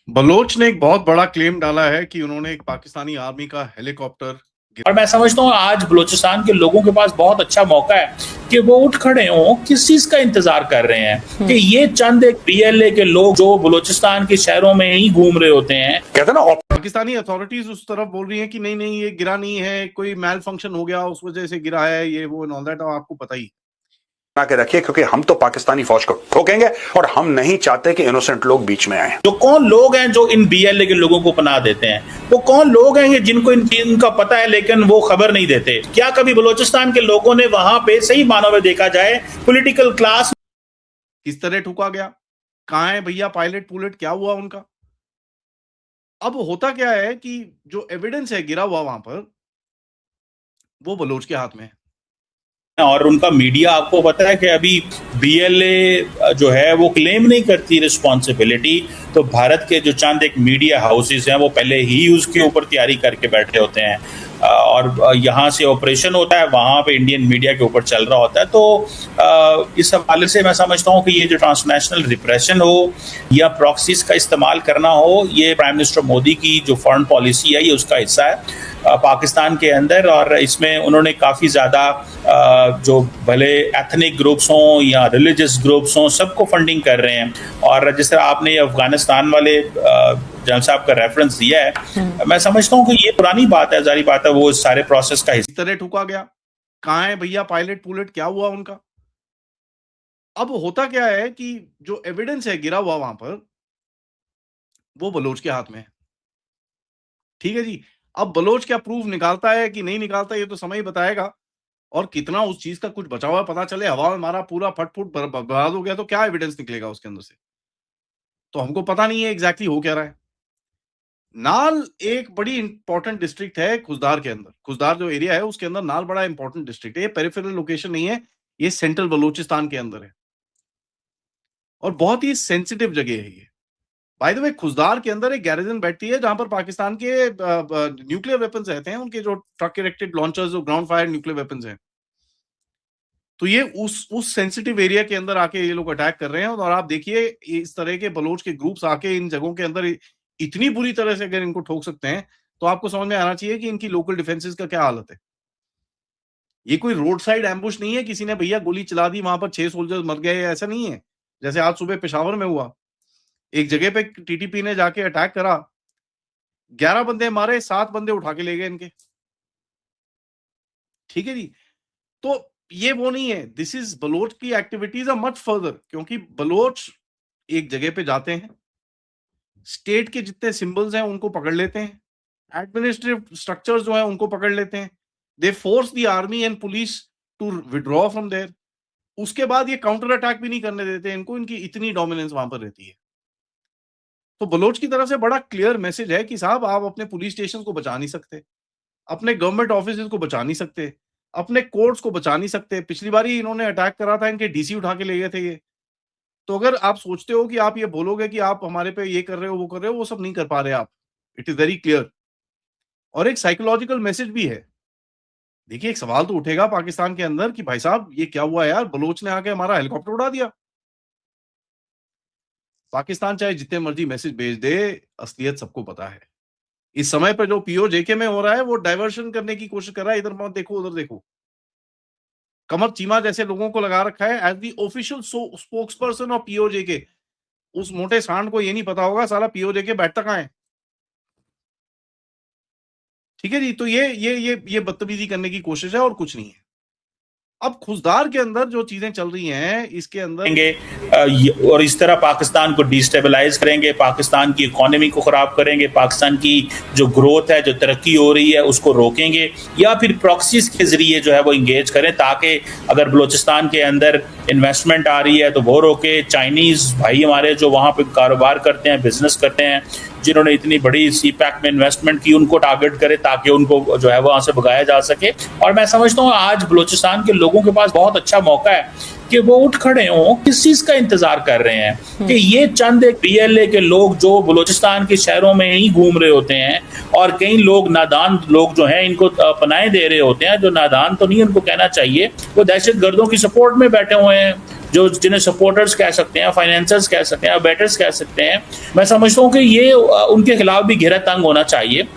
Bloch ने एक बहुत बड़ा क्लेम डाला है कि उन्होंने एक पाकिस्तानी आर्मी का हेलीकॉप्टर और मैं समझता हूँ आज बलूचिस्तान के लोगों के पास बहुत अच्छा मौका है कि वो उठ खड़े हों, किस चीज का इंतजार कर रहे हैं कि ये चंद एक बीएलए के लोग जो बलूचिस्तान के शहरों में ही घूम रहे होते हैं। कहते ना पाकिस्तानी अथॉरिटीज उस तरफ बोल रही हैं कि नहीं नहीं ये गिरा नहीं है, कोई मैल फंक्शन हो गया उस वजह से गिरा है, ये वो एंड ऑल दैट, आपको पता ही बना के रखिए क्योंकि हम तो पाकिस्तानी फौज को ठोकेंगे और हम नहीं चाहते कि इनोसेंट लोग बीच में आए। जो कौन लोग हैं जो इन बीएलए के लोगों को पनाह देते हैं, वो कौन लोग हैं ये जिनको इनका पता है लेकिन वो खबर नहीं देते? क्या कभी बलूचिस्तान के लोगों ने वहां पे सही मानों में देखा जाए पॉलिटिकल क्लास किस तरह ठुका गया? कहाँ है भैया पायलट पुलट, क्या हुआ उनका? अब होता क्या है कि जो एविडेंस है गिरा हुआ वहां पर, वो बलोच के हाथ में है। और उनका मीडिया, आपको पता है कि अभी बीएलए जो है वो क्लेम नहीं करती रिस्पॉन्सिबिलिटी, तो भारत के जो चंद एक मीडिया हाउसेस हैं वो पहले ही उसके ऊपर तैयारी करके बैठे होते हैं और यहाँ से ऑपरेशन होता है, वहाँ पे इंडियन मीडिया के ऊपर चल रहा होता है। तो इस हवाले से मैं समझता हूँ कि ये जो ट्रांसनेशनल रिप्रेशन हो या प्रॉक्सीज का इस्तेमाल करना हो, ये प्राइम मिनिस्टर मोदी की जो फॉरेन पॉलिसी है ये उसका हिस्सा है पाकिस्तान के अंदर। और इसमें उन्होंने काफ़ी ज़्यादा जो भले एथनिक ग्रुप्स हों या रिलीजियस ग्रुप्स हों, सबको फंडिंग कर रहे हैं। और जिस तरह आपने अफगानिस्तान वाले जनरल साहब का रेफरेंस दिया है, मैं समझता हूँ कि ये पुरानी बात है, जारी बात है, वो इस सारे प्रोसेस का इस तरह ठुका गया। कहाँ है भैया पायलट पुलट, क्या हुआ उनका? अब होता क्या है कि जो एविडेंस है गिरा हुआ वहां पर, वो बलोच के हाथ में है। ठीक है जी। अब बलोच क्या प्रूफ निकालता है कि नहीं निकालता, ये तो समय ही बताएगा। और कितना उस चीज का कुछ बचा हुआ पता चले, हवा में मारा पूरा फटफुट बर्बाद हो गया, तो क्या एविडेंस निकलेगा उसके अंदर से? तो हमको पता नहीं है एग्जैक्टली हो क्या रहा है। नाल एक बड़ी इंपॉर्टेंट डिस्ट्रिक्ट है खुजदार के अंदर। खुजदार जो एरिया है उसके अंदर नाल बड़ा इंपॉर्टेंट डिस्ट्रिक्ट है। ये पेरिफेरल लोकेशन नहीं है, ये सेंट्रल बलूचिस्तान के अंदर है और बहुत ही सेंसिटिव जगह है ये। बाय द वे, खुजदार के अंदर एक गैरिजन बैठती है जहां पर पाकिस्तान के न्यूक्लियर वेपन्स रहते हैं, उनके जो ट्रक इरेक्टेड लॉन्चर्स, जो ग्राउंड फायर न्यूक्लियर वेपन्स हैं। तो ये उस सेंसिटिव एरिया के अंदर आके ये लोग अटैक कर रहे हैं। और आप देखिए इस तरह के बलोच के ग्रुप्स आके इन जगहों के अंदर इतनी बुरी तरह से अगर इनको ठोक सकते हैं, तो आपको समझ में आना चाहिए कि इनकी लोकल डिफेंसेस का क्या हालत है। ये कोई रोड साइड एम्बुश नहीं है, किसी ने भैया गोली चला दी, वहां पर 6 सोल्जर्स मर गए, ऐसा नहीं है। जैसे आज सुबह पेशावर में हुआ, एक जगह पे टीटीपी ने जाके अटैक करा, 11 बंदे मारे, 7 बंदे उठा के ले गए इनके। ठीक है जी। तो ये वो नहीं है, दिस इज बलोच की एक्टिविटीज आर मच फर्दर, क्योंकि बलोच एक जगह पे जाते हैं, स्टेट के जितने सिंबल्स हैं उनको पकड़ लेते हैं, एडमिनिस्ट्रेटिव स्ट्रक्चर्स जो है उनको पकड़ लेते हैं, they force the army and police to withdraw from there. उसके बाद ये काउंटर अटैक भी नहीं करने देते इनको, इनकी इतनी डोमिनेंस वहां पर रहती है। तो बलोच की तरफ से बड़ा क्लियर मैसेज है कि साहब आप अपने पुलिस स्टेशन को बचा नहीं सकते, अपने गवर्नमेंट ऑफिस को बचा नहीं सकते, अपने कोर्ट्स को बचा नहीं सकते। पिछली बार ही इन्होंने अटैक करा था, इनके डीसी उठा के ले गए थे ये। तो अगर आप सोचते हो कि आप ये बोलोगे कि आप हमारे पे ये कर रहे हो वो कर रहे हो, वो सब नहीं कर पा रहे आप। It is very clear. और एक साइकोलॉजिकल मैसेज भी है। देखिए, एक सवाल तो उठेगा पाकिस्तान के अंदर कि भाई साहब ये क्या हुआ यार, बलोच ने आके हमारा हेलीकॉप्टर उड़ा दिया। पाकिस्तान चाहे जितने मर्जी मैसेज भेज दे, असलियत सबको पता है। इस समय पर जो पीओजेके में हो रहा है वो डाइवर्शन करने की कोशिश कर रहा है, इधर मत देखो उधर देखो। कमर चीमा जैसे लोगों को लगा रखा है as the official spokesperson of PoJK. उस मोटे सांड को ये नहीं पता होगा साला पीओजेके बैठता कहां है। ठीक है जी। तो ये बदतमीजी करने की कोशिश है और कुछ नहीं है। अब खुजदार के अंदर जो चीजें चल रही हैं इसके अंदर, और इस तरह पाकिस्तान को डिस्टेबलाइज करेंगे, पाकिस्तान की इकोनॉमी को खराब करेंगे, पाकिस्तान की जो ग्रोथ है, जो तरक्की हो रही है उसको रोकेंगे, या फिर प्रॉक्सीज के जरिए जो है वो इंगेज करें ताकि अगर बलूचिस्तान के अंदर इन्वेस्टमेंट आ रही है तो वो रोके। चाइनीज भाई हमारे जो वहाँ पे कारोबार करते हैं, बिजनेस करते हैं, जिन्होंने इतनी बड़ी सीपैक में इन्वेस्टमेंट की, उनको टारगेट करे ताकि उनको जो है वहां से भगाया जा सके। और मैं समझता हूँ आज बलूचिस्तान के लोगों के पास बहुत अच्छा मौका है कि वो उठ खड़े हों, किस चीज का इंतजार कर रहे हैं कि ये चंद एक BLA के लोग जो बलूचिस्तान के शहरों में ही घूम रहे होते हैं और कई लोग नादान लोग जो हैं इनको पनाहे दे रहे होते हैं, जो नादान तो नहीं उनको कहना चाहिए, वो दहशतगर्दों की सपोर्ट में बैठे हुए हैं, जो जिन्हें सपोर्टर्स कह सकते हैं, फाइनेंसर्स कह सकते हैं, बैटर्स कह सकते हैं। मैं समझता हूँ कि ये उनके खिलाफ भी घेरा तंग होना चाहिए।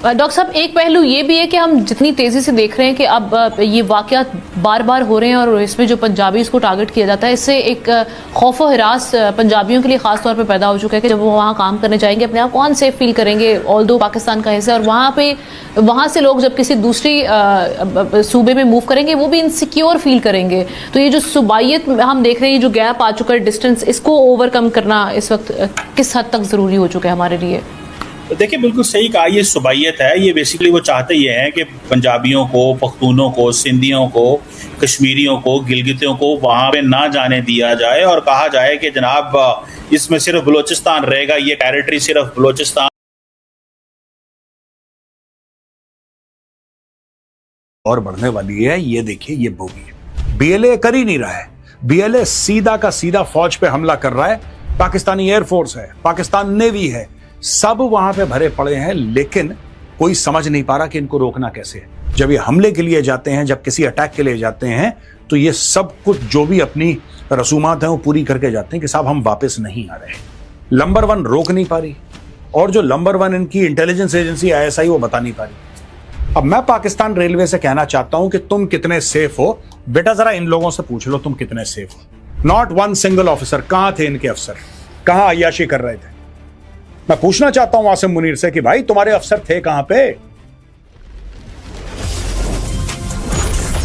डॉक्टर साहब, एक पहलू ये भी है कि हम जितनी तेजी से देख रहे हैं कि अब ये वाकयात बार बार हो रहे हैं और इसमें जो पंजाबी इसको टारगेट किया जाता है, इससे एक खौफ और हिरास पंजाबियों के लिए खास तौर पे पैदा हो चुका है कि जब वो वहाँ काम करने जाएंगे अपने आप को अनसेफ फील करेंगे, ऑल्दो पाकिस्तान का हिस्सा, और वहाँ से लोग जब किसी दूसरी सूबे में मूव करेंगे वो भी इनसिक्योर फील करेंगे। तो ये जो सूबाइयत हम देख रहे हैं, जो गैप आ चुका है, डिस्टेंस, इसको ओवरकम करना इस वक्त किस हद तक ज़रूरी हो चुका है हमारे लिए? तो देखिए, बिल्कुल सही कहा, ये सुबाइयत है। ये बेसिकली वो चाहते ये हैं कि पंजाबियों को, पख्तूनों को, सिंधियों को, कश्मीरियों को, गिलगितियों को वहाँ पे ना जाने दिया जाए और कहा जाए कि जनाब इसमें सिर्फ बलूचिस्तान रहेगा, ये टेरिटरी सिर्फ बलूचिस्तान और बढ़ने वाली है। ये देखिए, ये बोगी BLA कर ही नहीं रहा है। BLA सीधा का सीधा फौज पे हमला कर रहा है। पाकिस्तानी एयरफोर्स है, पाकिस्तान नेवी है, सब वहां पे भरे पड़े हैं, लेकिन कोई समझ नहीं पा रहा कि इनको रोकना कैसे है। जब ये हमले के लिए जाते हैं, जब किसी अटैक के लिए जाते हैं, तो ये सब कुछ जो भी अपनी रसूमात हैं वो पूरी करके जाते हैं कि साहब हम वापस नहीं आ रहे। नंबर 1 रोक नहीं पा रही, और जो नंबर 1 इनकी इंटेलिजेंस एजेंसी ISI वो बता नहीं पा रही। अब मैं पाकिस्तान रेलवे से कहना चाहता हूं कि तुम कितने सेफ हो बेटा, जरा इन लोगों से पूछ लो तुम कितने सेफ हो। Not one single officer. कहां थे इनके अफसर? कहां अय्याशी कर रहे थे? मैं पूछना चाहता हूं आसिम मुनीर से कि भाई तुम्हारे अफसर थे कहां पे?